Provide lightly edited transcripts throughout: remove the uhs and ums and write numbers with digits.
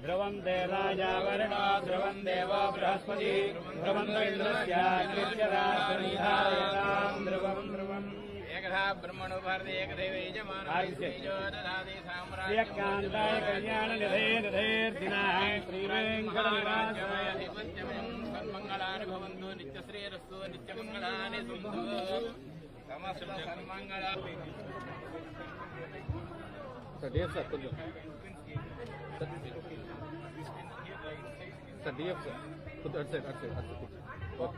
ध्रुवं देवाय वरुणो ध्रुवं देवो बृहस्पति ध्रुवं इन्द्रस्याग्निश्चरात्मनिधारयतां ध्रुवं ध्रुवम् एकधा ब्रह्मणो भारते एकदैव यजमानः ददाति साम्राज्यकान्ताय कल्याणनिधे निधेर्दिनाः श्रीवेङ्कटनिवासाय सन्मङ्गलानि भवन्तु नित्यश्रेयस्तु नित्यमङ्गलानि सन्तु समस्त सन्मङ्गलानि Sir, DF sir. Put that side, Okay.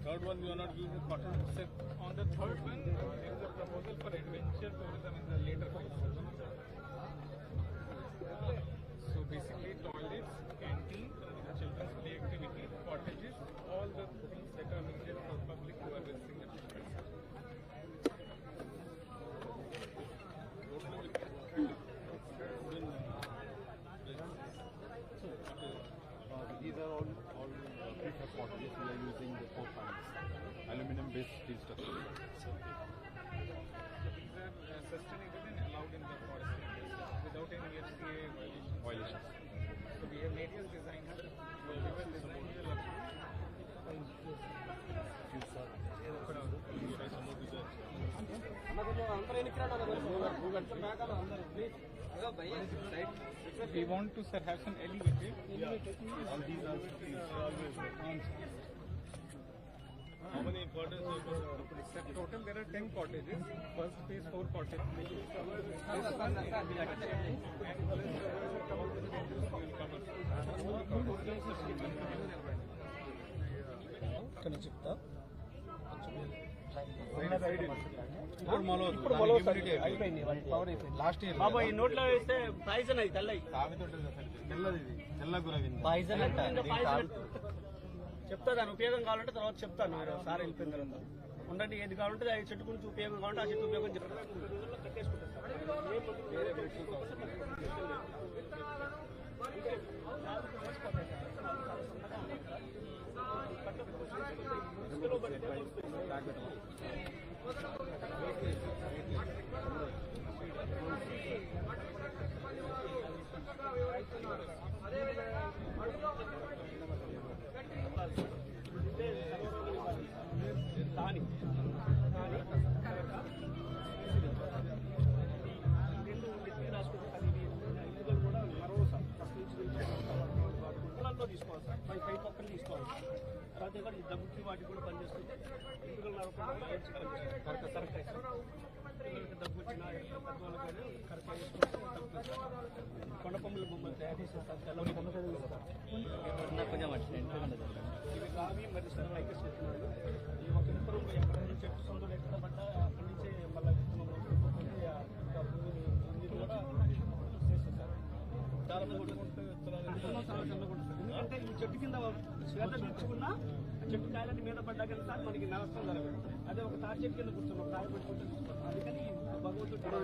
Third one, we are not using cotton. On the third one, there is a proposal for adventure tourism in the later phase. So basically, toilets, canteen, children's play activity, cottages, all the things that are needed for public who are visiting the children. These are all prefab cottages. We are using the 4 panels, aluminum-based steel structure. So these are sustainable and allowed in the forest areas without any FCA violations. So we have various designs. Whatever design will we want to sir have some elevated. All these are How many cottages are there? Total there are 10 cottages. First phase 4 cottages. Last year బాబా ఈ నోట్లో వేస్తే poison అయి తెల్లయి poison అంట చెప్తా దాని ఉపయోగం కావాలంటే తర్వాత చెప్తాను మీరు సార్ వెళ్ళిపోయిన తర్వాత ఉండండి ఏది కావాలంటే ఆ చెట్టు గురించి ఉపయోగం కావాలంటే ఆ చెట్టు ఉపయోగం చెప్తాను తాగితే కూడా ఈ దగ్గుకి వాటికి కూడా పనిచేస్తుంది. ఎందుకంటే కరెక్ట్ పిల్లలకి దగ్గు వచ్చినా పెద్దవాళ్ళకి కరెక్ట్ కొండపొమ్మల బొమ్మలు తయారు చేసిన సార్ తెల్లవి ఇవి కావి మరి సార్ లైక్ చెప్తున్నాడు. ఈ ఒక విత్తనం ఎక్కడ చెట్టు సొంతం ఎక్కడ పడ్డా అక్కడి నుంచే మళ్ళీ విత్తనం కూడా చేస్తారు సార్. చాలా ఎందుకంటే ఈ చెట్టు కింద శ్వేత తీర్చుకున్నా చెట్టు కాయలన్నీ మీద పడ్డా కానీ సార్ మనకి నష్టం జరగదు. అదే ఒక తాటి చెట్టు కింద కూర్చున్నాం కాయ పెట్టుకుంటే అందుకని భగవంతుడు కూడా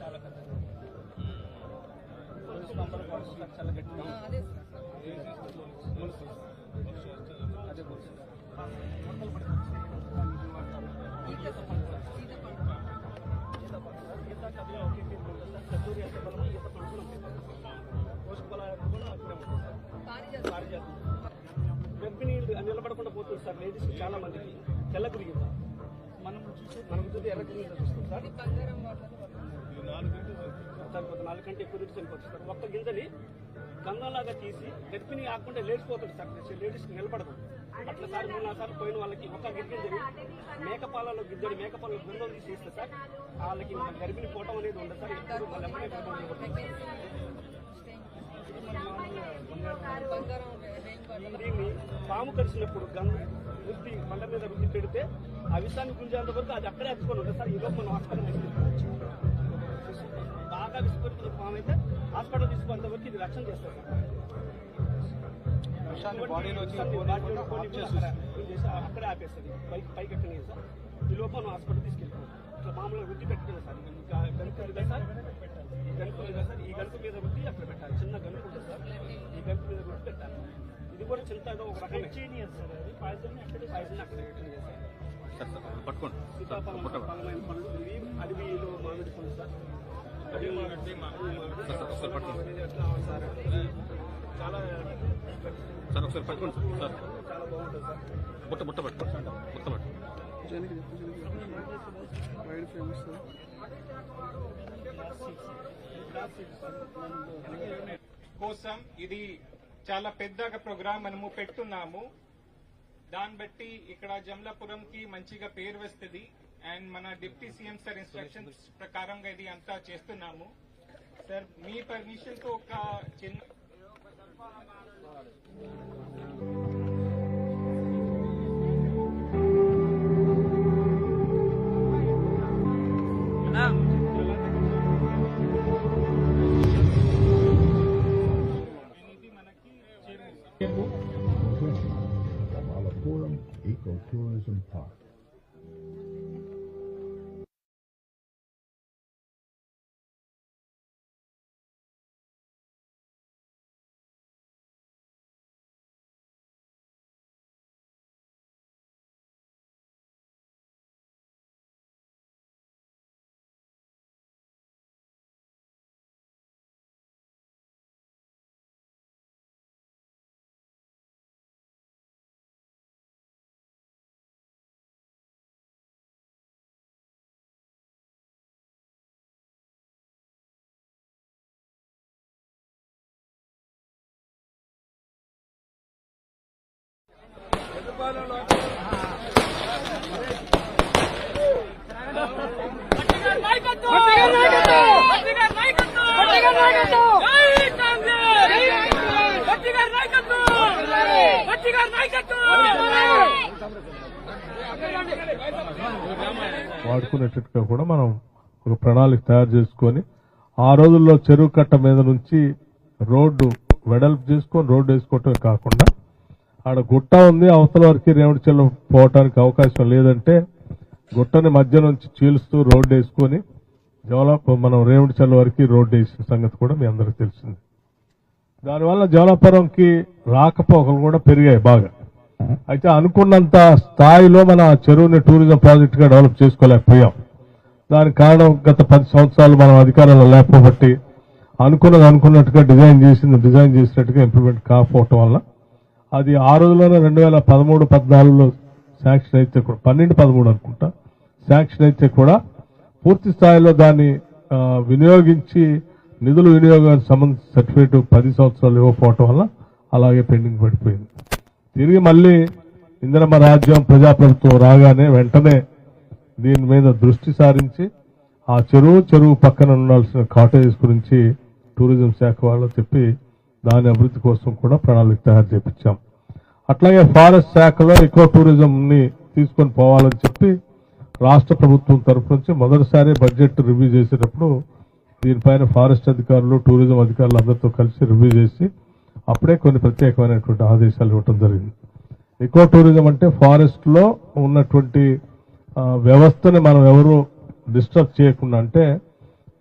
చాలా చాలా గట్టిగా అదే గర్భిణీ నిలబడకుండా పోతుంది సార్. లేడీస్ చాలా మందికి తెల్ల గురిగిందా మనం చూసి ఎర్ర గురిగిందా చూస్తాం సార్. చనిపోతుంది 4 కంటే ఎక్కువ రేటు చనిపోతుంది సార్. ఒక్క గింజని గంధంలాగా తీసి గర్భిణీ ఆకుండా లేచిపోతుంది సార్. లేడీస్ నిలబడదు అట్లా సార్. 3-4 సార్లు పోయిన వాళ్ళకి ఒక గింజని మేకపాలలో మేకపాలలో గంధం తీసి ఇస్తే సార్ వాళ్ళకి గర్భిణీ పోవటం అనేది ఉండదు సార్. ఎప్పుడు దీన్ని పాము కరిచినప్పుడు రుద్ది మండ మీద రుద్ది పెడితే ఆ విషయాన్ని గుంజేంత వరకు అది అక్కడే అతుకొని ఉంటుంది సార్. ఈలోపు మనం హాస్పిటల్ తీసుకుపోవచ్చు. బాగా విసిపోతున్న పాము అయితే హాస్పిటల్ తీసుకున్నంత వరకు ఇది రక్షణ చేస్తారు సార్. అక్కడే ఆపేస్తుంది. పైకి ఎక్కనే సార్. ఈ లోపు మనం హాస్పిటల్ తీసుకెళ్ళిపోవాలి. ఇట్లా మామూలుగా రుద్ది పెట్టుకున్నాం సార్. గనుపు కదా సార్. ఈ గనుపు కదా సార్. ఈ గనుపు మీద రుద్ది అక్కడ పెట్టాలి. చిన్న గనుపు ఉంటుంది సార్. ఈ గనుపు మీద రుద్ది పెట్టాలి. ఇది కూడా చింతగా ఒక రకం పాయసం అక్కడే పట్టుకోండి. సీతాఫలమైన పళ్ళు ఇవి అడవిలో మామిడి పళ్ళు సార్. చాలా సార్ ఒకసారి పట్టుకోండి సార్. చాలా బాగుంటుంది సార్. బుట్ట పట్టుకోండి. కోసం ఇది చాలా పెద్దగా ప్రోగ్రాం మనము పెట్టున్నాము. దాన్ని బట్టి ఇక్కడ జమలాపురంకి మంచిగా పేరు వస్తుంది. అండ్ మన డిప్యూటీ సీఎం సార్ ఇన్స్ట్రక్షన్స్ ప్రకారంగా ఇది అంతా చేస్తున్నాము. సార్ మీ పర్మిషన్ తో ఒక చిన్న Jamalupuram Ecotourism Park. వాడుకునేటట్టుగా కూడా మనం ఒక ప్రణాళిక తయారు చేసుకొని ఆ రోజుల్లో చెరువు కట్ట మీద నుంచి రోడ్డు వెడల్పు చేసుకొని రోడ్డు వేసుకోవటమే కాకుండా ఆడ గుట్ట ఉంది, అవతల వరకు రేవుడి చెల్లు పోవటానికి అవకాశం లేదంటే గుట్టని మధ్య నుంచి చీల్స్తూ రోడ్డు వేసుకొని మనం రేవుడిచల్ల వరకు రోడ్డు వేసిన సంగతి కూడా మీ అందరికి తెలిసింది. దానివల్ల జవలాపురంకి రాకపోకలు కూడా పెరిగాయి బాగా. అయితే అనుకున్నంత స్థాయిలో మన చెరువుని టూరిజం ప్రాజెక్ట్ గా డెవలప్ చేసుకోలేకపోయాం. దానికి కారణం గత 10 సంవత్సరాలు మనం అధికారంలో లేకపోబట్టి అనుకున్నట్టుగా డిజైన్ చేసినట్టుగా ఇంప్లిమెంట్ కాకపోవటం వల్ల అది ఆ రోజుల్లోనే 2013-14లో శాంక్షన్ అయితే కూడా 12-13 అనుకుంటా శాంక్షన్ అయితే కూడా పూర్తి స్థాయిలో దాన్ని వినియోగించి నిధుల వినియోగానికి సంబంధించిన సర్టిఫికేట్ 10 సంవత్సరాలు ఇవ్వకపోవటం వల్ల అలాగే పెండింగ్ పడిపోయింది. తిరిగి మళ్ళీ ఇందిరమ్మ రాజ్యం ప్రజాప్రభుత్వం రాగానే వెంటనే దీని మీద దృష్టి సారించి ఆ చెరువు పక్కన ఉండాల్సిన కాటేజెస్ గురించి టూరిజం శాఖ వాళ్ళు చెప్పి దాని అభివృద్ధి కోసం కూడా ప్రణాళిక తయారు చేపించాం. అట్లాగే ఫారెస్ట్ శాఖలో ఎకో టూరిజం ని తీసుకొని పోవాలని చెప్పి రాష్ట్ర ప్రభుత్వం తరఫు నుంచి మొదటిసారి బడ్జెట్ రివ్యూ చేసేటప్పుడు దీనిపైన ఫారెస్ట్ అధికారులు టూరిజం అధికారులు అందరితో కలిసి రివ్యూ చేసి అప్పుడే కొన్ని ప్రత్యేకమైనటువంటి ఆదేశాలు ఇవ్వటం జరిగింది. ఎకో టూరిజం అంటే ఫారెస్ట్ లో ఉన్నటువంటి వ్యవస్థని మనం ఎవరు డిస్టర్బ్ చేయకుండా, అంటే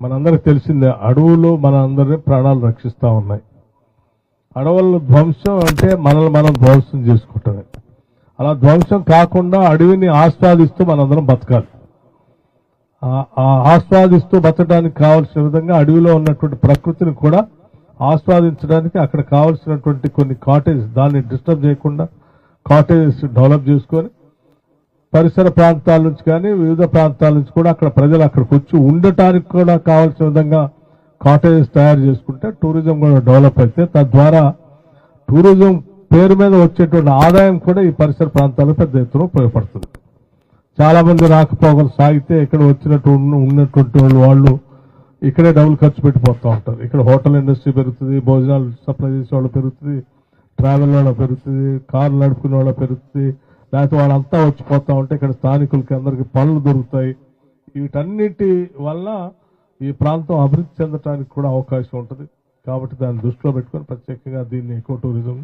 మనందరికి తెలిసిందే అడవులు మన అందరి ప్రాణాలు రక్షిస్తా ఉన్నాయి. అడవుల ధ్వంసం అంటే మనల్ని మనం ధ్వంసం చేసుకుంటామే. అలా ధ్వంసం కాకుండా అడవిని ఆస్వాదిస్తూ మనందరం బతకాలి. ఆస్వాదిస్తూ బతకడానికి కావాల్సిన విధంగా అడవిలో ఉన్నటువంటి ప్రకృతిని కూడా ఆస్వాదించడానికి అక్కడ కావాల్సినటువంటి కొన్ని కాటేజ్ దాన్ని డిస్టర్బ్ చేయకుండా కాటేజెస్ డెవలప్ చేసుకొని పరిసర ప్రాంతాల నుంచి కానీ వివిధ ప్రాంతాల నుంచి కూడా అక్కడ ప్రజలు అక్కడికి వచ్చి ఉండటానికి కూడా కావాల్సిన విధంగా కాటేజెస్ తయారు చేసుకుంటే టూరిజం కూడా డెవలప్ అయితే తద్వారా టూరిజం పేరు మీద వచ్చేటువంటి ఆదాయం కూడా ఈ పరిసర ప్రాంతాల్లో పెద్ద ఎత్తున ఉపయోగపడుతుంది. చాలా మంది రాకపోకలు సాగితే ఇక్కడ ఉన్నటువంటి వాళ్ళు ఇక్కడే డబ్బులు ఖర్చు పెట్టిపోతూ ఉంటారు. ఇక్కడ హోటల్ ఇండస్ట్రీ పెరుగుతుంది, భోజనాలు సప్లై చేసే వాళ్ళు పెరుగుతుంది, ట్రావెల్ వాళ్ళ పెరుగుతుంది, కార్లు నడుపుకునే వాళ్ళ పెరుగుతుంది, లేకపోతే వాళ్ళంతా వచ్చిపోతా ఉంటే ఇక్కడ స్థానికులకి అందరికి పనులు దొరుకుతాయి. వీటన్నిటి వల్ల ఈ ప్రాంతం అభివృద్ధి చెందడానికి కూడా అవకాశం ఉంటుంది. కాబట్టి దాన్ని దృష్టిలో పెట్టుకొని ప్రత్యేకంగా దీన్ని ఎకో టూరిజం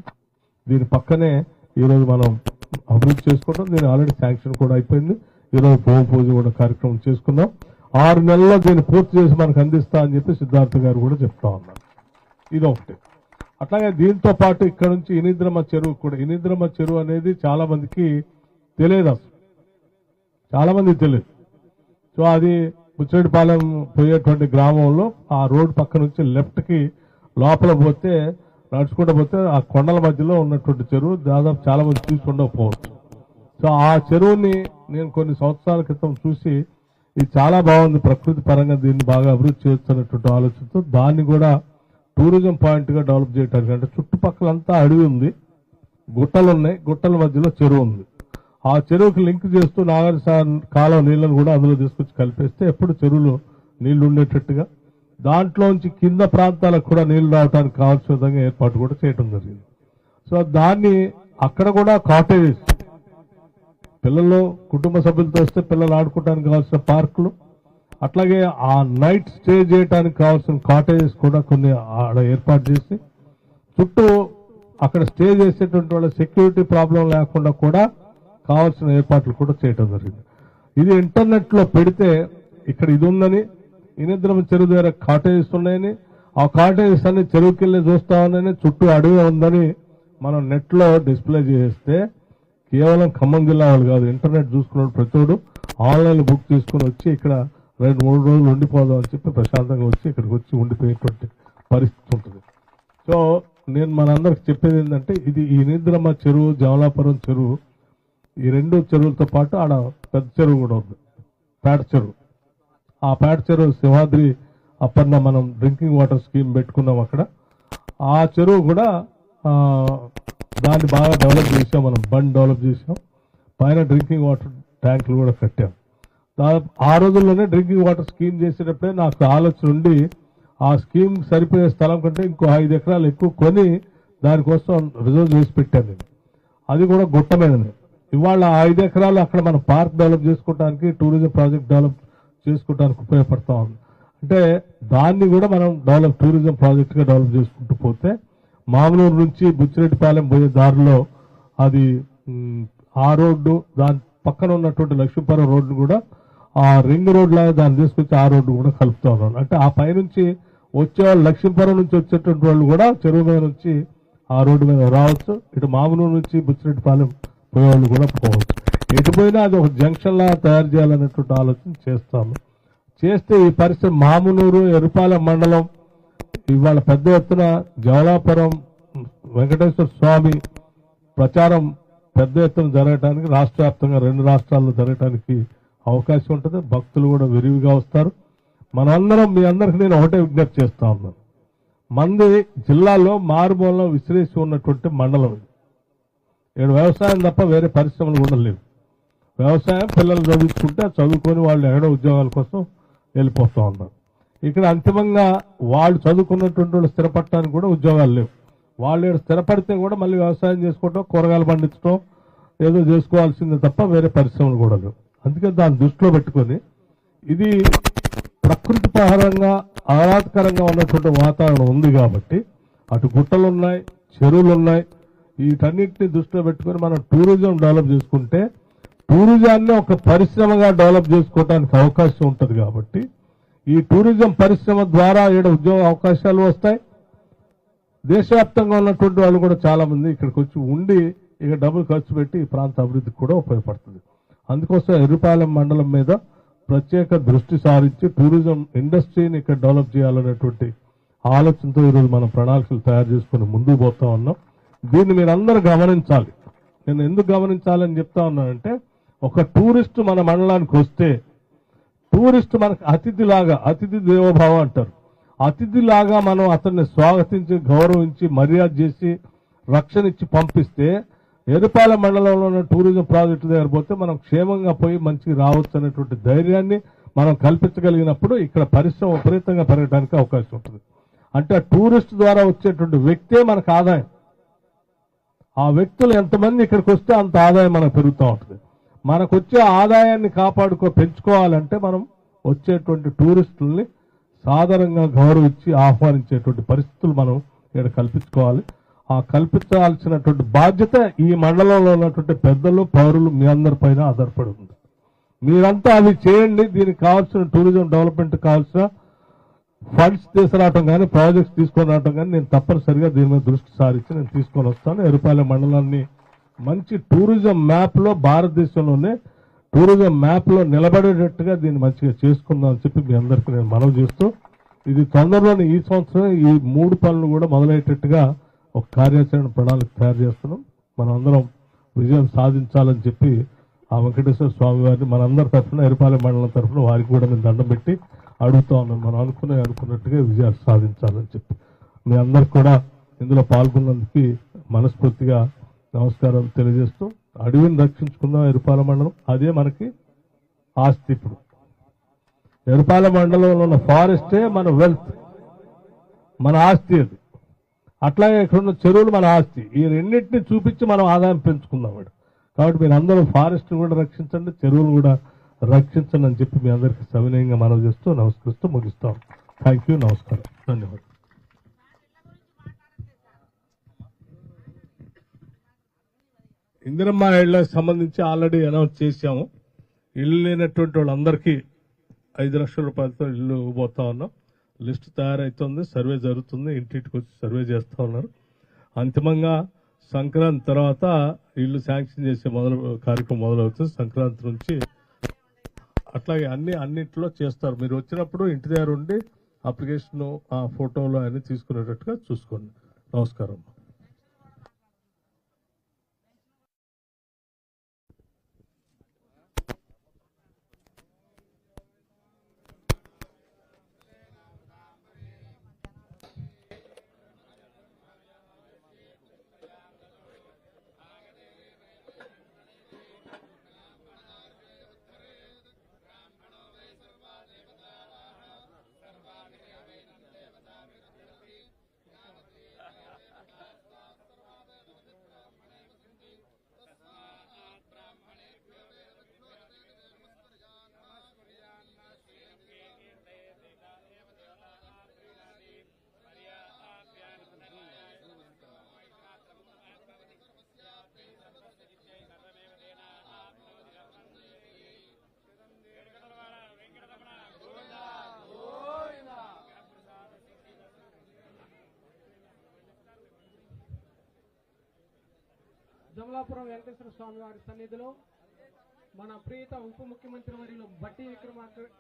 దీని పక్కనే ఈరోజు మనం అభివృద్ధి చేసుకుంటాం. దీని ఆల్రెడీ శాంక్షన్ కూడా అయిపోయింది. ఈరోజు భూమి పూజ కూడా కార్యక్రమం చేసుకున్నాం. 6 నెలల్లో దీన్ని పూర్తి చేసి మనకు అందిస్తా అని చెప్పి సిద్ధార్థ గారు కూడా చెప్తా ఉన్నారు. ఇది ఒకటి. అట్లాగే దీంతో పాటు ఇక్కడ నుంచి ఇనిద్రమ్మ చెరువు కూడా, ఇనిద్రమ్మ చెరువు అనేది చాలా మందికి తెలియదు, అసలు చాలా మందికి తెలియదు. సో అది బుచ్చిరెడ్డిపాలెం పోయేటువంటి గ్రామంలో ఆ రోడ్డు పక్క నుంచి లెఫ్ట్ కి లోపల పోతే నడుచుకుంటూ పోతే ఆ కొండల మధ్యలో ఉన్నటువంటి చెరువు దాదాపు చాలా మంది చూసి ఉండకపోవచ్చు. సో ఆ చెరువుని నేను కొన్ని సంవత్సరాల క్రితం చూసి ఇది చాలా బాగుంది, ప్రకృతి పరంగా దీన్ని బాగా అభివృద్ధి చేస్తున్నటువంటి ఆలోచనతో దాన్ని కూడా టూరిజం పాయింట్ గా డెవలప్ చేయడానికి, అంటే చుట్టుపక్కలంతా అడవి ఉంది, గుట్టలు ఉన్నాయి, గుట్టల మధ్యలో చెరువు ఉంది. ఆ చెరువుకి లింక్ చేస్తూ నాగార్జున కాలం నీళ్లను కూడా అందులో తీసుకొచ్చి కలిపేస్తే ఎప్పుడు చెరువులో నీళ్లు ఉండేటట్టుగా దాంట్లోంచి కింద ప్రాంతాలకు కూడా నీళ్లు రావడానికి కావాల్సిన విధంగా ఏర్పాటు కూడా చేయడం జరిగింది. సో దాన్ని అక్కడ కూడా కాటేజెస్, పిల్లలు కుటుంబ సభ్యులతో వస్తే పిల్లలు ఆడుకోవడానికి కావాల్సిన పార్కులు, అట్లాగే ఆ నైట్ స్టే చేయడానికి కావాల్సిన కాటేజెస్ కూడా కొన్ని ఆడ ఏర్పాటు చేసి చుట్టూ అక్కడ స్టే చేసేటువంటి వాళ్ళ సెక్యూరిటీ ప్రాబ్లం లేకుండా కూడా కావాల్సిన ఏర్పాట్లు కూడా చేయడం జరిగింది. ఇది ఇంటర్నెట్ లో పెడితే ఇక్కడ ఇది ఉందని, ఇనిద్రమ్మ చెరువు దగ్గర కాటేజెస్ ఉన్నాయని, ఆ కాటేజెస్ అన్ని చెరువుకి వెళ్ళి చూస్తా ఉన్నాయని, చుట్టూ అడవి ఉందని మనం నెట్ లో డిస్ప్లే చేస్తే కేవలం ఖమ్మం జిల్లా వాళ్ళు కాదు, ఇంటర్నెట్ చూసుకున్న ప్రతివాడు ఆన్లైన్ బుక్ తీసుకుని వచ్చి ఇక్కడ 2-3 రోజులు ఉండిపోదాం అని చెప్పి ప్రశాంతంగా వచ్చి ఇక్కడికి వచ్చి ఉండిపోయేటువంటి పరిస్థితి ఉంటుంది. సో నేను మనందరికి చెప్పేది ఏంటంటే ఇది ఈ ఇనిద్రమ్మ చెరువు, జమలాపురం చెరువు, ఈ 2 చెరువులతో పాటు ఆడ పెద్ద చెరువు కూడా ఉంది, పేట చెరువు. ఆ పేట చెరువు సింహాద్రి అప్పన్న మనం డ్రింకింగ్ వాటర్ స్కీమ్ పెట్టుకున్నాం అక్కడ. ఆ చెరువు కూడా దాన్ని బాగా డెవలప్ చేసాం, మనం బండ్ డెవలప్ చేసాం, పైన డ్రింకింగ్ వాటర్ ట్యాంకులు కూడా కట్టాం. ఆ రోజుల్లోనే డ్రింకింగ్ వాటర్ స్కీమ్ చేసేటప్పుడే నాకు ఆలోచన ఉండి ఆ స్కీమ్ సరిపోయే స్థలం కంటే ఇంకో 5 ఎకరాలు ఎక్కువ కొని దానికోసం రిజర్వ్ చేసి పెట్టాను నేను. అది కూడా గుట్ట మీదనే. ఇవాళ 5 ఎకరాలు అక్కడ మనం పార్క్ డెవలప్ చేసుకోవడానికి, టూరిజం ప్రాజెక్ట్ డెవలప్ చేసుకోవడానికి ఉపయోగపడతా ఉంది. అంటే దాన్ని కూడా మనం టూరిజం ప్రాజెక్ట్ గా డెవలప్ చేసుకుంటూ పోతే మామూలు నుంచి బుచ్చిరెడ్డిపాలెం పోయే దారిలో అది ఆ రోడ్డు, దాని పక్కన ఉన్నటువంటి లక్ష్మీపురం రోడ్డు కూడా ఆ రింగ్ రోడ్ లాగా దాన్ని తీసుకొచ్చి ఆ రోడ్డు కూడా కలుపుతా ఉన్నాను. అంటే ఆ పైనుంచి వచ్చేవాళ్ళు లక్ష్మీపురం నుంచి వచ్చేటువంటి వాళ్ళు కూడా చెరువు మీద నుంచి ఆ రోడ్డు మీద రావచ్చు. ఇటు మామూలు నుంచి బుచ్చిరెడ్డిపాలెం పోయేవాళ్ళు కూడా పోవచ్చు. ఎటు పోయినా అది ఒక జంక్షన్ లాగా తయారు చేయాలనేటువంటి ఆలోచన చేస్తాము. చేస్తే ఈ పరిస్థితి మామునూరు ఎరుపాలెం మండలం ఇవాళ పెద్ద ఎత్తున జవలాపురం వెంకటేశ్వర స్వామి ప్రచారం పెద్ద ఎత్తున జరగడానికి రాష్ట్ర వ్యాప్తంగా 2 రాష్ట్రాల్లో జరగడానికి అవకాశం ఉంటుంది. భక్తులు కూడా విరివిగా వస్తారు. మనందరం మీ అందరికి నేను ఒకటే విజ్ఞప్తి చేస్తా ఉన్నాను. మంది జిల్లాలో మారుమూలలో విసిరేసి ఉన్నటువంటి మండలం ఇది. ఇక్కడ వ్యవసాయం తప్ప వేరే పరిశ్రమలు కూడా లేవు. వ్యవసాయం పిల్లలు చదువుకుంటే చదువుకొని వాళ్ళు ఎక్కడో ఉద్యోగాల కోసం వెళ్ళిపోతూ ఉన్నారు. ఇక్కడ అంతిమంగా వాళ్ళు చదువుకున్నటువంటి వాళ్ళు స్థిరపడటానికి కూడా ఉద్యోగాలు లేవు. వాళ్ళు ఇక్కడ స్థిరపడితే కూడా మళ్ళీ వ్యవసాయం చేసుకోవటం, కూరగాయలు పండించడం ఏదో చేసుకోవాల్సిందే తప్ప వేరే పరిశ్రమలు కూడా లేవు. అందుకే దాన్ని దృష్టిలో పెట్టుకొని ఇది ప్రకృతి పరంగా ఆహ్లాదకరంగా ఉన్నటువంటి వాతావరణం ఉంది కాబట్టి అటు గుట్టలు ఉన్నాయి, చెరువులు ఉన్నాయి. వీటన్నిటిని దృష్టిలో పెట్టుకొని మనం టూరిజం డెవలప్ చేసుకుంటే టూరిజాన్ని ఒక పరిశ్రమగా డెవలప్ చేసుకోవడానికి అవకాశం ఉంటుంది. కాబట్టి ఈ టూరిజం పరిశ్రమ ద్వారా ఇక్కడ ఉద్యోగ అవకాశాలు వస్తాయి. దేశవ్యాప్తంగా ఉన్నటువంటి వాళ్ళు కూడా చాలా మంది ఇక్కడికి వచ్చి ఉండి ఇక డబ్బులు ఖర్చు పెట్టి ఈ ప్రాంత అభివృద్ధికి కూడా ఉపయోగపడుతుంది. అందుకోసం ఎర్రుపాలెం మండలం మీద ప్రత్యేక దృష్టి సారించి టూరిజం ఇండస్ట్రీని ఇక్కడ డెవలప్ చేయాలనేటువంటి ఆలోచనతో ఈరోజు మనం ప్రణాళికలు తయారు చేసుకుని ముందుకు పోతా ఉన్నాం. దీన్ని మీరందరూ గమనించాలి. నేను ఎందుకు గమనించాలని చెప్తా ఉన్నానంటే, ఒక టూరిస్ట్ మన మండలానికి వస్తే టూరిస్ట్ మనకు అతిథి దేవోభావ అంటారు. అతిథిలాగా మనం అతన్ని స్వాగతించి గౌరవించి మర్యాద చేసి రక్షణ ఇచ్చి పంపిస్తే ఎరుపాలెం మండలంలో ఉన్న టూరిజం ప్రాజెక్టు దగ్గర పోతే మనం క్షేమంగా పోయి మంచిగా రావచ్చు అనేటువంటి ధైర్యాన్ని మనం కల్పించగలిగినప్పుడు ఇక్కడ పరిశ్రమ విపరీతంగా పెరగడానికి అవకాశం ఉంటుంది. అంటే ఆ టూరిస్ట్ ద్వారా వచ్చేటువంటి వ్యక్తే మనకు ఆదాయం. ఆ వ్యక్తులు ఎంతమంది ఇక్కడికి వస్తే అంత ఆదాయం మనకు పెరుగుతూ ఉంటుంది. మనకు వచ్చే ఆదాయాన్ని పెంచుకోవాలంటే మనం వచ్చేటువంటి టూరిస్టుల్ని సాధారణంగా గౌరవించి ఆహ్వానించేటువంటి పరిస్థితులు మనం ఇక్కడ కల్పించుకోవాలి. ఆ కల్పించాల్సినటువంటి బాధ్యత ఈ మండలంలో ఉన్నటువంటి పెద్దలు, పౌరులు మీ అందరిపైన ఆధారపడి ఉంది. మీరంతా అవి చేయండి. దీనికి కావాల్సిన టూరిజం డెవలప్మెంట్ కావాల్సిన ఫండ్స్ తీసుకురావటం కానీ, ప్రాజెక్ట్స్ తీసుకొని రావటం కానీ నేను తప్పనిసరిగా దీని మీద దృష్టి సారించి నేను తీసుకొని వస్తాను. ఎరుపాలెం మండలాన్ని మంచి టూరిజం మ్యాప్ లో, భారతదేశంలోనే టూరిజం మ్యాప్ లో నిలబడేటట్టుగా దీన్ని మంచిగా చేసుకుందాం అని చెప్పి మీ అందరికీ నేను మనవి చేస్తూ, ఇది తొందరలోనే ఈ సంవత్సరం ఈ 3 పనులు కూడా మొదలయ్యేటట్టుగా ఒక కార్యాచరణ ప్రణాళిక తయారు చేస్తున్నాం. మనం అందరం విజయం సాధించాలని చెప్పి ఆ వెంకటేశ్వర స్వామి వారిని మనందరి తరఫున, ఎరుపాలెం మండలం తరఫున వారికి కూడా నేను దండం పెట్టి అడుగుతా ఉన్నాను. మనం అనుకున్నట్టుగా విజయాలు సాధించాలని చెప్పి మీ అందరికి కూడా ఇందులో పాల్గొన్నందుకు మనస్ఫూర్తిగా నమస్కారం తెలియజేస్తూ, అడవిని రక్షించుకుందాం. ఎరుపాలెం మండలం అదే మనకి ఆస్తి. ఇప్పుడు ఎరుపాలెం మండలంలో ఉన్న ఫారెస్టే మన వెల్త్, మన ఆస్తి. అది అట్లాగే ఇక్కడ ఉన్న చెరువులు మన ఆస్తి. ఈ రెండింటిని చూపించి మనం ఆదాయం పెంచుకుందాం. కాబట్టి మీరు అందరూ ఫారెస్ట్ కూడా రక్షించండి, చెరువులు కూడా రక్షించండి అని చెప్పి మీ అందరికీ సవినయంగా మనవి చేస్తూ నమస్కరిస్తూ ముగిస్తాం. Thank you. నమస్కారం. ధన్యవాదాలు. ఇందిరమ్మ ఇళ్లకు సంబంధించి ఆల్రెడీ అనౌన్స్ చేశాము. ఇల్లు లేనటువంటి వాళ్ళందరికీ 5 లక్షల రూపాయలతో ఇల్లు ఇవ్వబోతా ఉన్నాం. లిస్టు తయారైతుంది, సర్వే జరుగుతుంది, ఇంటింటికి వచ్చి సర్వే చేస్తూ ఉన్నారు. అంతిమంగా సంక్రాంతి తర్వాత ఇల్లు శాంక్షన్ చేసే కార్యక్రమం మొదలవుతుంది. సంక్రాంతి నుంచి అట్లాగే అన్నింటిలో చేస్తారు. మీరు వచ్చినప్పుడు ఇంటి దగ్గర ఉండి అప్లికేషన్, ఆ ఫోటోలు అన్ని తీసుకునేటట్టుగా చూసుకోండి. నమస్కారం. జమలాపురం వెంకటేశ్వర స్వామి వారి సన్నిధిలో మన ప్రియత ఉప ముఖ్యమంత్రి వర్యులు బట్టి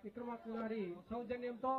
విక్రమార్క గారి సౌజన్యంతో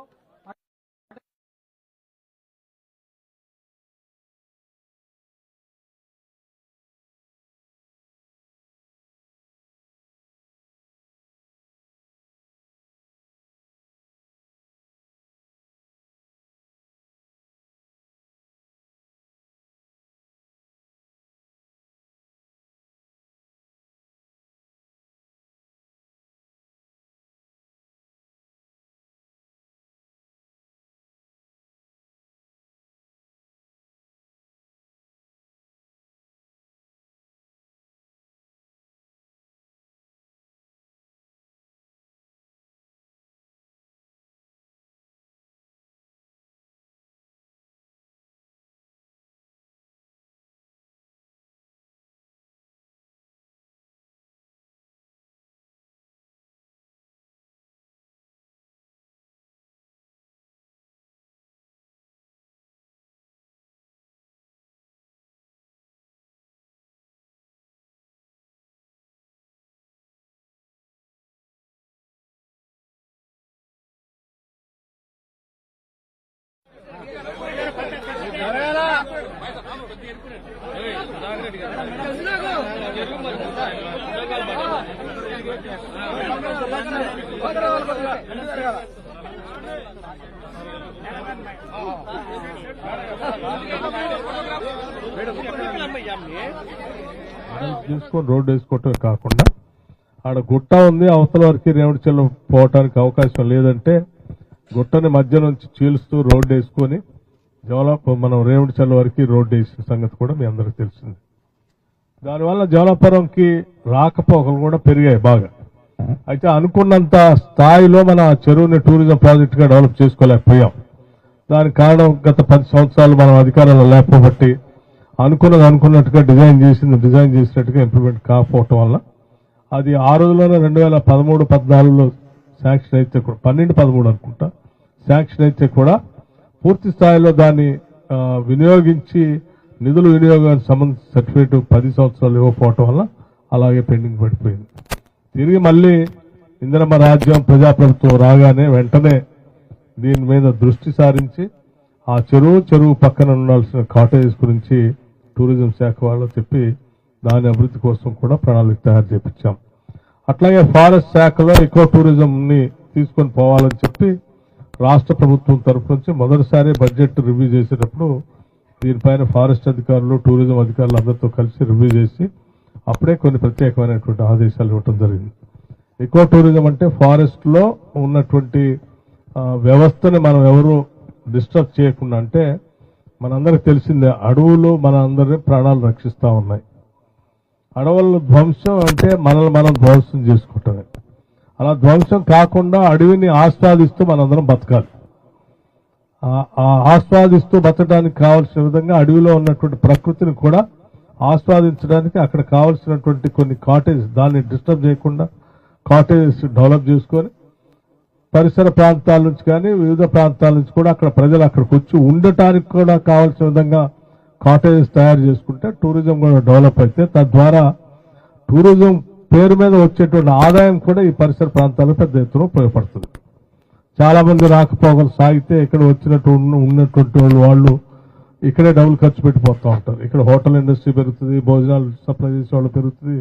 చేసుకొని రోడ్డు వేసుకోవటమే కాకుండా ఆడ గుట్ట ఉంది, అవతల వరకు రేవుడి చెల్లు పోవటానికి అవకాశం లేదంటే గుట్టని మధ్య నుంచి చీలుస్తూ రోడ్డు వేసుకొని మనం రేవుడి చెల్లు వరకు రోడ్డు వేసిన సంగతి కూడా మీ అందరికీ తెలిసింది. దానివల్ల జవలాపురంకి రాకపోకలు కూడా పెరిగాయి బాగా. అయితే అనుకున్నంత స్థాయిలో మన చేరువుని టూరిజం ప్రాజెక్ట్ గా డెవలప్ చేసుకోలేకపోయాం. దానికి కారణం గత 10 సంవత్సరాలు మనం అధికారంలో లేకపోబట్టి అనుకున్నట్టుగా డిజైన్ చేసినట్టుగా ఇంప్లిమెంట్ కాకపోవటం వల్ల అది ఆ రోజుల్లోనే 2013-14లో శాంక్షన్ అయితే కూడా 12-13 అనుకుంటా శాంక్షన్ అయితే కూడా పూర్తి స్థాయిలో దాన్ని వినియోగించి నిధుల వినియోగానికి సంబంధించిన సర్టిఫికేట్ 10 సంవత్సరాలు ఇవ్వకపోవటం వల్ల అలాగే పెండింగ్ పడిపోయింది. తిరిగి మళ్ళీ ఇందిరమ్మ రాజ్యం ప్రజాప్రభుత్వం రాగానే వెంటనే దీని మీద దృష్టి సారించి ఆ చెరువు పక్కన ఉండాల్సిన కాటేజెస్ గురించి టూరిజం శాఖ వాళ్ళు చెప్పి దాని అభివృద్ధి కోసం కూడా ప్రణాళిక తయారు చేపించాం. అట్లాగే ఫారెస్ట్ శాఖలో ఎకో టూరిజం ని తీసుకొని పోవాలని చెప్పి రాష్ట్ర ప్రభుత్వం తరఫు నుంచి మొదటిసారి బడ్జెట్ రివ్యూ చేసేటప్పుడు దీనిపైన ఫారెస్ట్ అధికారులు టూరిజం అధికారులు అందరితో కలిసి రివ్యూ చేసి అప్పుడే కొన్ని ప్రత్యేకమైనటువంటి ఆదేశాలు ఇవ్వడం జరిగింది. ఎకో టూరిజం అంటే ఫారెస్ట్ లో ఉన్నటువంటి వ్యవస్థని మనం ఎవరు డిస్టర్బ్ చేయకుండా, అంటే మనందరికి తెలిసిందే అడవులు మన అందరి ప్రాణాలు రక్షిస్తా ఉన్నాయి. అడవుల ధ్వంసం అంటే మనల్ని మనం ధ్వంసం చేసుకోవటమే. అలా ధ్వంసం కాకుండా అడవిని ఆస్వాదిస్తూ మనందరం బతకాలి. ఆస్వాదిస్తూ బతకడానికి కావాల్సిన విధంగా అడవిలో ఉన్నటువంటి ప్రకృతిని కూడా ఆస్వాదించడానికి అక్కడ కావాల్సినటువంటి కొన్ని కాటేజ్ దాన్ని డిస్టర్బ్ చేయకుండా కాటేజెస్ డెవలప్ చేసుకొని పరిసర ప్రాంతాల నుంచి కానీ వివిధ ప్రాంతాల నుంచి కూడా అక్కడ ప్రజలు అక్కడికి వచ్చి ఉండటానికి కూడా కావాల్సిన విధంగా కాటేజెస్ తయారు చేసుకుంటే టూరిజం కూడా డెవలప్ అయితే తద్వారా టూరిజం పేరు మీద వచ్చేటువంటి ఆదాయం కూడా ఈ పరిసర ప్రాంతాల్లో పెద్ద ఎత్తున ఉపయోగపడుతుంది. చాలా మంది రాకపోకలు సాగితే ఇక్కడ ఉన్నటువంటి వాళ్ళు ఇక్కడే డబ్బులు ఖర్చు పెట్టిపోతూ ఉంటారు. ఇక్కడ హోటల్ ఇండస్ట్రీ పెరుగుతుంది, భోజనాలు సప్లై చేసే వాళ్ళు పెరుగుతుంది,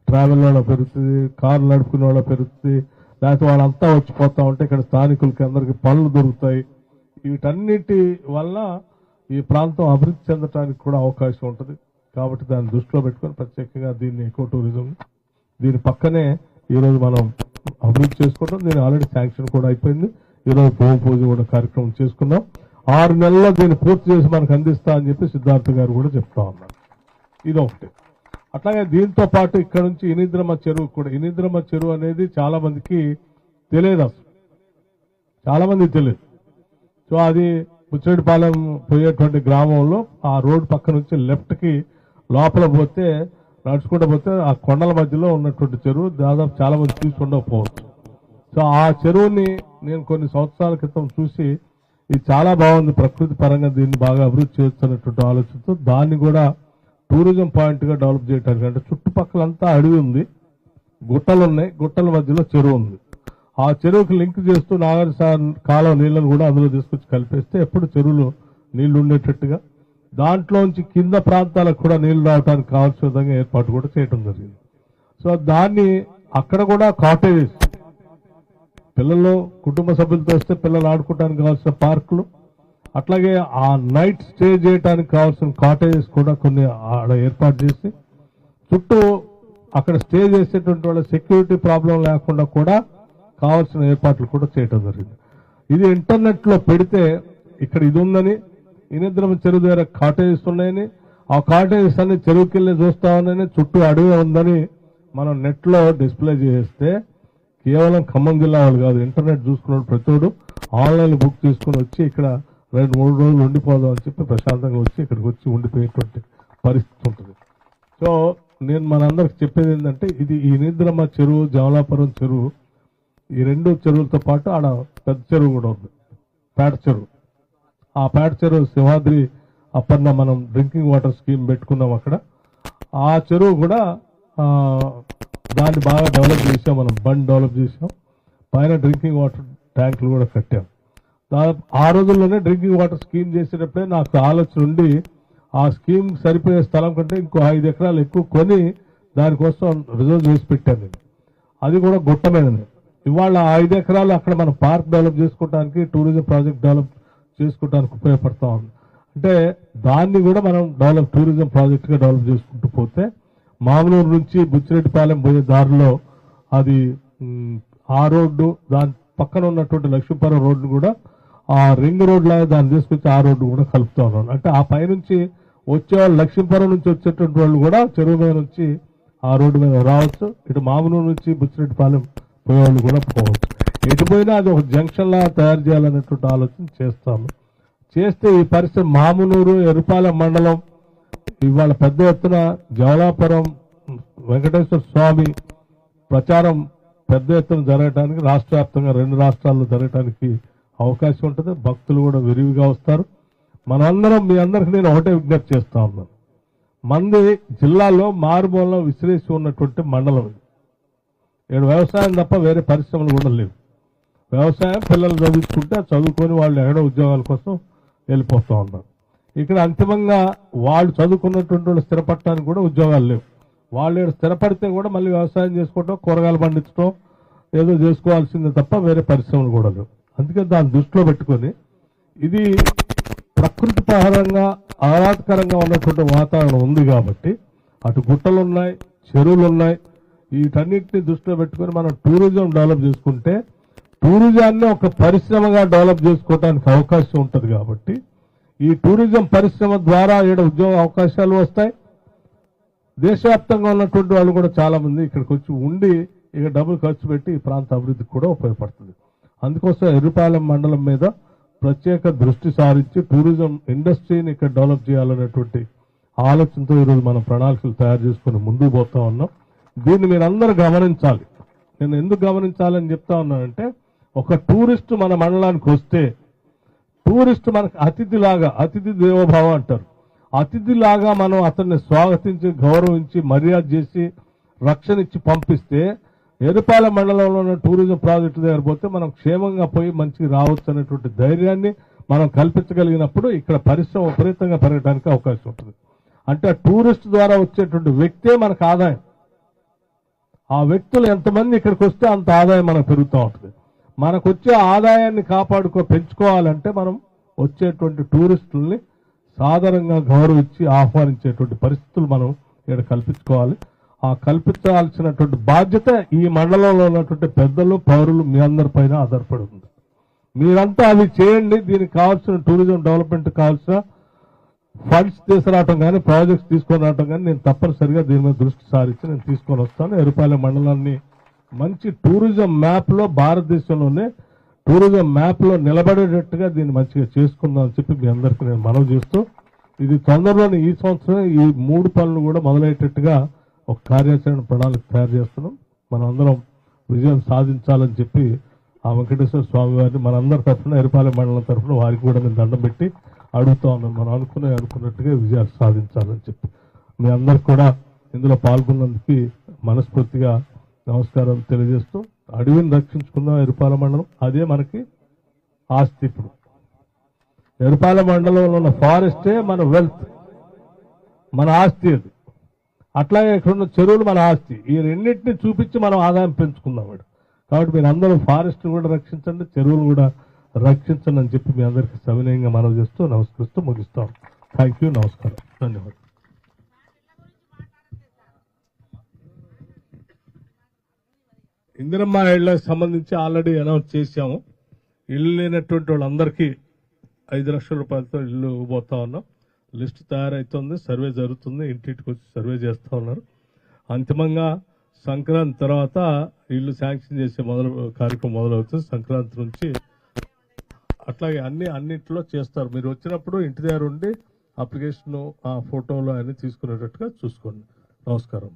ట్రావెల్ వాళ్ళ పెరుగుతుంది, కార్లు నడుపుకునే వాళ్ళ పెరుగుతుంది, లేకపోతే వాళ్ళంతా వచ్చిపోతా ఉంటే ఇక్కడ స్థానికులకి అందరికి పనులు దొరుకుతాయి. వీటన్నిటి వల్ల ఈ ప్రాంతం అభివృద్ధి చెందడానికి కూడా అవకాశం ఉంటుంది. కాబట్టి దాన్ని దృష్టిలో పెట్టుకొని ప్రత్యేకంగా దీన్ని ఎకో టూరిజం దీని పక్కనే ఈరోజు మనం అభివృద్ధి చేసుకుంటాం. దీని ఆల్రెడీ శాంక్షన్ కూడా అయిపోయింది. ఈరోజు భూమి పూజ కూడా కార్యక్రమం చేసుకున్నాం. 6 నెలల్లో దీన్ని పూర్తి చేసి మనకు అందిస్తా అని చెప్పి సిద్ధార్థ గారు కూడా చెప్తా ఉన్నారు. ఇది ఒకటి. అట్లాగే దీంతో పాటు ఇక్కడ నుంచి ఇనిద్రమ్మ చెరువు కూడా, ఇనిద్రమ్మ చెరువు అనేది చాలా మందికి తెలియదు, అసలు చాలా మందికి తెలియదు. సో అది బుచ్చిరెడ్డిపాలెం పోయేటువంటి గ్రామంలో ఆ రోడ్డు పక్క నుంచి లెఫ్ట్ కి లోపల పోతే నడుచుకుంటూ పోతే ఆ కొండల మధ్యలో ఉన్నటువంటి చెరువు దాదాపు చాలా మంది తీసుకుండకపోవచ్చు. సో ఆ చెరువుని నేను కొన్ని సంవత్సరాల క్రితం చూసి ఇది చాలా బాగుంది, ప్రకృతి పరంగా దీన్ని బాగా అభివృద్ధి చేస్తున్నటువంటి ఆలోచనతో దాన్ని కూడా టూరిజం పాయింట్గా డెవలప్ చేయడానికి. అంటే చుట్టుపక్కలంతా అడవి ఉంది, గుట్టలు ఉన్నాయి, గుట్టల మధ్యలో చెరువు ఉంది. ఆ చెరువుకి లింక్ చేస్తూ నాగార్జున కాలువ నీళ్లను కూడా అందులో తీసుకొచ్చి కలిపేస్తే ఎప్పుడు చెరువులో నీళ్లు ఉండేటట్టుగా, దాంట్లోంచి కింద ప్రాంతాలకు కూడా నీళ్లు రావడానికి కావాల్సిన విధంగా ఏర్పాటు కూడా చేయడం జరిగింది. సో దాన్ని అక్కడ కూడా కాటేజెస్, పిల్లలు కుటుంబ సభ్యులతో వస్తే పిల్లలు ఆడుకోవడానికి కావాల్సిన పార్కులు, అట్లాగే ఆ నైట్ స్టే చేయడానికి కావాల్సిన కాటేజెస్ కూడా కొన్ని ఆడ ఏర్పాటు చేసి చుట్టూ అక్కడ స్టే చేసేటువంటి వాళ్ళ సెక్యూరిటీ ప్రాబ్లం లేకుండా కూడా కావాల్సిన ఏర్పాట్లు కూడా చేయడం జరిగింది. ఇది ఇంటర్నెట్ లో పెడితే ఇక్కడ ఇది ఉందని, ఇనిద్రం చెరువు దగ్గర కాటేజెస్ ఉన్నాయని, ఆ కాటేజెస్ అన్ని చెరువుకి వెళ్ళి చూస్తా ఉన్నాయని, చుట్టూ అడవి ఉందని మనం నెట్ లో డిస్ప్లే చేస్తే కేవలం ఖమ్మం జిల్లా వాళ్ళు కాదు, ఇంటర్నెట్ చూసుకున్న ప్రతివాడు ఆన్లైన్ బుక్ తీసుకుని వచ్చి ఇక్కడ 2-3 రోజులు ఉండిపోదాం అని చెప్పి ప్రశాంతంగా వచ్చి ఇక్కడికి వచ్చి ఉండిపోయేటువంటి పరిస్థితి ఉంటుంది. సో నేను మనందరికి చెప్పేది ఏంటంటే, ఇది ఈ నిద్రమ్మ చెరువు, జమలాపురం చెరువు, ఈ 2 చెరువులతో పాటు ఆడ పెద్ద చెరువు కూడా ఉంది, పేట చెరువు. ఆ పేట చెరువు సింహాద్రి అప్పన్న మనం డ్రింకింగ్ వాటర్ స్కీమ్ పెట్టుకున్నాం అక్కడ. ఆ చెరువు కూడా దాన్ని బాగా డెవలప్ చేసాం, మనం బండ్ డెవలప్ చేసాం, పైన డ్రింకింగ్ వాటర్ ట్యాంకులు కూడా కట్టాం. ఆ రోజుల్లోనే డ్రింకింగ్ వాటర్ స్కీమ్ చేసేటప్పుడే నాకు ఆలోచన ఉండి ఆ స్కీమ్ సరిపోయే స్థలం కంటే ఇంకో 5 ఎకరాలు ఎక్కువ కొని దానికోసం రిజర్వ్ చేసి పెట్టాను నేను. అది కూడా గుట్ట మీదనే. ఇవాళ 5 ఎకరాలు అక్కడ మనం పార్క్ డెవలప్ చేసుకోవడానికి, టూరిజం ప్రాజెక్ట్ డెవలప్ చేసుకోవడానికి ఉపయోగపడతా ఉంది. అంటే దాన్ని కూడా మనం టూరిజం ప్రాజెక్ట్ గా డెవలప్ చేసుకుంటూ పోతే మామూలూరు నుంచి బుచ్చిరెడ్డిపాలెం పోయే దారిలో అది ఆ రోడ్డు, దాని పక్కన ఉన్నటువంటి లక్ష్మీపురం రోడ్డు కూడా ఆ రింగ్ రోడ్ లాగా దాన్ని తీసుకొచ్చి ఆ రోడ్డు కూడా కలుపుతా ఉన్నాను. అంటే ఆ పైనుంచి వచ్చేవాళ్ళు, లక్ష్మీపురం నుంచి వచ్చేటువంటి వాళ్ళు కూడా చెరువు మీద నుంచి ఆ రోడ్డు మీద రావచ్చు, ఇటు మామూలు నుంచి బుచ్చిరెడ్డిపాలెం పోయేవాళ్ళు కూడా పోవచ్చు. ఎటు పోయినా అది ఒక జంక్షన్ లాగా తయారు చేయాలనేటువంటి ఆలోచన చేస్తాము. చేస్తే ఈ పరిస్థితి మామునూరు, ఎరుపాలెం మండలం ఇవాళ పెద్ద ఎత్తున జమలాపురం వెంకటేశ్వర స్వామి ప్రచారం పెద్ద ఎత్తున జరగడానికి, రాష్ట్ర వ్యాప్తంగా 2 రాష్ట్రాల్లో జరగడానికి అవకాశం ఉంటుంది. భక్తులు కూడా విరివిగా వస్తారు. మనందరం, మీ అందరికి నేను ఒకటే విజ్ఞప్తి చేస్తా ఉన్నాను, మంది జిల్లాలో మారుమూలలో విసిరేసి ఉన్నటువంటి మండలం ఇది. ఇక్కడ వ్యవసాయం తప్ప వేరే పరిశ్రమలు కూడా లేవు. వ్యవసాయం పిల్లలు చదువుకుంటే చదువుకొని వాళ్ళు ఎక్కడో ఉద్యోగాల కోసం వెళ్ళిపోతూ ఉన్నారు. ఇక్కడ అంతిమంగా వాళ్ళు చదువుకున్నటువంటి వాళ్ళు స్థిరపడటానికి కూడా ఉద్యోగాలు లేవు. వాళ్ళు స్థిరపడితే కూడా మళ్ళీ వ్యవసాయం చేసుకోవటం, కూరగాయలు పండించడం ఏదో చేసుకోవాల్సిందే తప్ప వేరే పరిశ్రమలు కూడా లేవు. అందుకే దాన్ని దృష్టిలో పెట్టుకొని, ఇది ప్రకృతి పరంగా ఆహ్లాదకరంగా ఉన్నటువంటి వాతావరణం ఉంది కాబట్టి, అటు గుట్టలు ఉన్నాయి, చెరువులు ఉన్నాయి, వీటన్నిటిని దృష్టిలో పెట్టుకొని మనం టూరిజం డెవలప్ చేసుకుంటే టూరిజాన్ని ఒక పరిశ్రమగా డెవలప్ చేసుకోవడానికి అవకాశం ఉంటుంది. కాబట్టి ఈ టూరిజం పరిశ్రమ ద్వారా ఇక్కడ ఉద్యోగ అవకాశాలు వస్తాయి. దేశవ్యాప్తంగా ఉన్నటువంటి వాళ్ళు కూడా చాలా మంది ఇక్కడికి వచ్చి ఉండి ఇక డబ్బులు ఖర్చు పెట్టి ఈ ప్రాంత అభివృద్ధికి కూడా ఉపయోగపడుతుంది. అందుకోసం ఎర్రుపాలెం మండలం మీద ప్రత్యేక దృష్టి సారించి టూరిజం ఇండస్ట్రీని ఇక్కడ డెవలప్ చేయాలనేటువంటి ఆలోచనతో ఈరోజు మనం ప్రణాళికలు తయారు చేసుకుని ముందుకు పోతా ఉన్నాం. దీన్ని మీరందరూ గమనించాలి. నేను ఎందుకు గమనించాలని చెప్తా ఉన్నానంటే, ఒక టూరిస్ట్ మన మండలానికి వస్తే, టూరిస్ట్ మనకు అతిథిలాగా, అతిథి దేవోభావ అంటారు, అతిథిలాగా మనం అతన్ని స్వాగతించి, గౌరవించి, మర్యాద చేసి, రక్షణ ఇచ్చి పంపిస్తే, ఎరుపాలెం మండలంలో ఉన్న టూరిజం ప్రాజెక్టు దగ్గర పోతే మనం క్షేమంగా పోయి మంచిగా రావచ్చు అనేటువంటి ధైర్యాన్ని మనం కల్పించగలిగినప్పుడు ఇక్కడ పరిశ్రమ విపరీతంగా పెరగడానికి అవకాశం ఉంటుంది. అంటే టూరిస్ట్ ద్వారా వచ్చేటువంటి వ్యక్తే మనకు ఆదాయం. ఆ వ్యక్తులు ఎంతమంది ఇక్కడికి వస్తే అంత ఆదాయం మనకు పెరుగుతూ ఉంటుంది. మనకు వచ్చే ఆదాయాన్ని పెంచుకోవాలంటే మనం వచ్చేటువంటి టూరిస్టుల్ని సాధారణంగా గౌరవించి ఆహ్వానించేటువంటి పరిస్థితులు మనం ఇక్కడ కల్పించుకోవాలి. ఆ కల్పించాల్సినటువంటి బాధ్యత ఈ మండలంలో ఉన్నటువంటి పెద్దలు, పౌరులు మీ అందరి పైన ఆధారపడి ఉంది. మీరంతా అవి చేయండి. దీనికి కావాల్సిన టూరిజం డెవలప్మెంట్ కావాల్సిన ఫండ్స్ తీసుకురావటం కానీ, ప్రాజెక్ట్స్ తీసుకొని రావటం కానీ నేను తప్పనిసరిగా దీని మీద దృష్టి సారించి నేను తీసుకొని వస్తాను. ఎరుపాలెం మండలాన్ని మంచి టూరిజం మ్యాప్ లో, భారతదేశంలోనే టూరిజం మ్యాప్ లో నిలబడేటట్టుగా దీన్ని మంచిగా చేసుకుందాం అని చెప్పి మీ అందరికీ నేను మనవి చేస్తూ, ఇది తొందరలోనే ఈ సంవత్సరం ఈ 3 పనులు కూడా మొదలయ్యేటట్టుగా ఒక కార్యాచరణ ప్రణాళిక తయారు చేస్తున్నాం. మనం అందరం విజయం సాధించాలని చెప్పి ఆ వెంకటేశ్వర స్వామి వారిని మనందరి తరఫున, ఎరుపాలెం మండలం తరఫున వారికి కూడా నేను దండం పెట్టి అడుగుతా ఉన్నాను. మనం అనుకున్నట్టుగా విజయాలు సాధించాలని చెప్పి మీ అందరికి కూడా ఇందులో పాల్గొన్నందుకు మనస్ఫూర్తిగా నమస్కారం తెలియజేస్తూ అడవిని రక్షించుకుందాం ఎరుపాల మండలం, అదే మనకి ఆస్తి. ఇప్పుడు ఎరుపాల మండలంలో ఉన్న ఫారెస్టే మన వెల్త్, మన ఆస్తి అది. అట్లాగే ఇక్కడ ఉన్న చెరువులు మన ఆస్తి. ఈ రెండింటిని చూపించి మనం ఆదాయం పెంచుకుందాం. కాబట్టి మీరు అందరూ ఫారెస్ట్ కూడా రక్షించండి, చెరువులు కూడా రక్షించండి అని చెప్పి మీ అందరికీ సవినయంగా మనవి చేస్తూ నమస్కరిస్తూ ముగిస్తాం. థ్యాంక్ యూ, నమస్కారం, ధన్యవాదాలు. ఇందిరమ్మ ఇళ్లకు సంబంధించి ఆల్రెడీ అనౌన్స్ చేశాము. ఇల్లు లేనటువంటి వాళ్ళందరికీ 5 లక్షల రూపాయలతో ఇల్లు పోతా ఉన్నాం. లిస్ట్ తయారైతుంది, సర్వే జరుగుతుంది, ఇంటింటికి వచ్చి సర్వే చేస్తూ ఉన్నారు. అంతిమంగా సంక్రాంతి తర్వాత ఇల్లు శాంక్షన్ చేసే కార్యక్రమం మొదలవుతుంది. సంక్రాంతి నుంచి అట్లాగే అన్నింటిలో చేస్తారు. మీరు వచ్చినప్పుడు ఇంటి దగ్గర ఉండి అప్లికేషన్, ఆ ఫోటోలు అన్ని తీసుకునేటట్టుగా చూసుకోండి. నమస్కారం.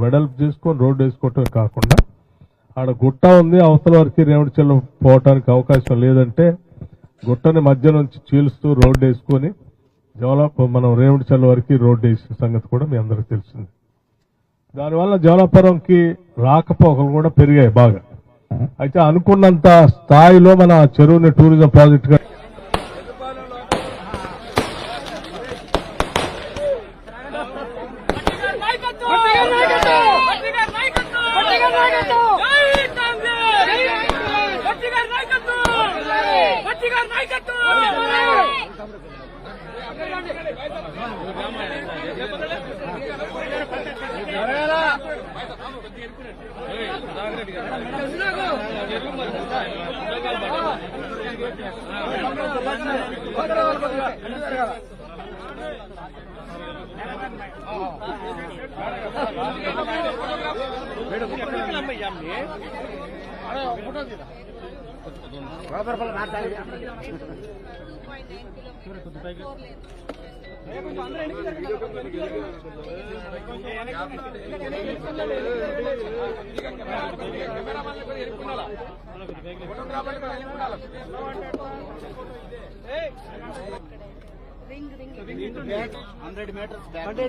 వెడల్పు చేసుకొని రోడ్డు వేసుకోవటమే కాకుండా ఆడ గుట్ట ఉంది, అవతల వరకు రేవడిచెల్ల పోవటానికి అవకాశం లేదంటే గుట్టని మధ్య నుంచి చీలుస్తూ రోడ్డు వేసుకొని మనం రేవడిచెల్ల వరకు రోడ్డు వేసిన సంగతి కూడా మీ అందరికి తెలిసింది. దానివల్ల జవలాపురంకి రాకపోకలు కూడా పెరిగాయి బాగా. అయితే అనుకున్నంత స్థాయిలో మన చెరువుని టూరిజం ప్రాజెక్ట్ గా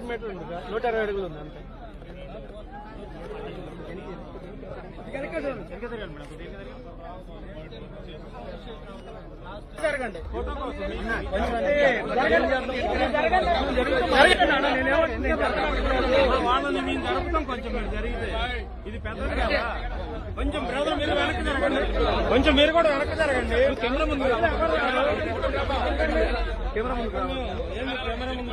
మీటర్ ఉంది, 120 అడుగులు ఉంది అంతే. జరగండి వాళ్ళని మేము జరుపుతాం. కొంచెం మీరు జరిగితే ఇది పెద్దది కదా, కొంచెం బ్రదర్ మీరు వెనక్కి జరగండి, కొంచెం మీరు కూడా వెనక్కి జరగండి. కెమెరా ముందు కెమెరా ముందు కెమెరా ముందు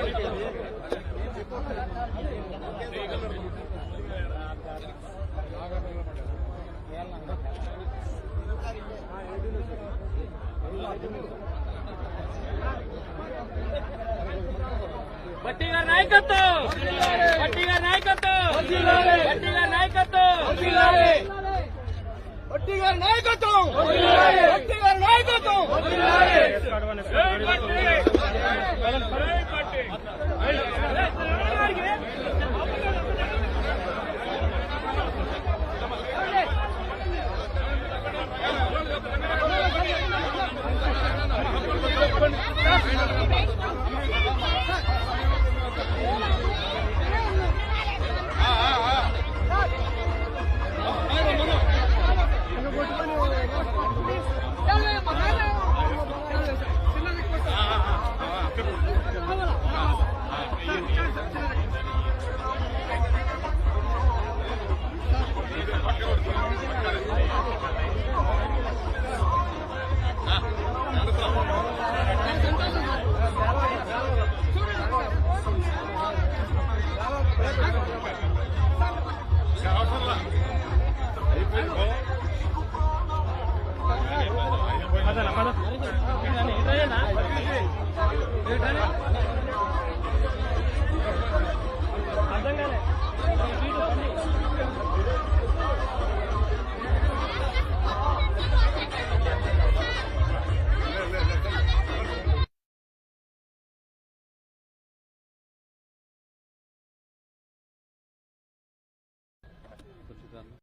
భట్టి గారి నాయకత్వం, భట్టి గారి నాయకత్వం, భట్టి గారి నాయకత్వం, భట్టి గారి నాయకత్వం, భట్టి గారి నాయకత్వం, భట్టి గారి నాయకత్వం.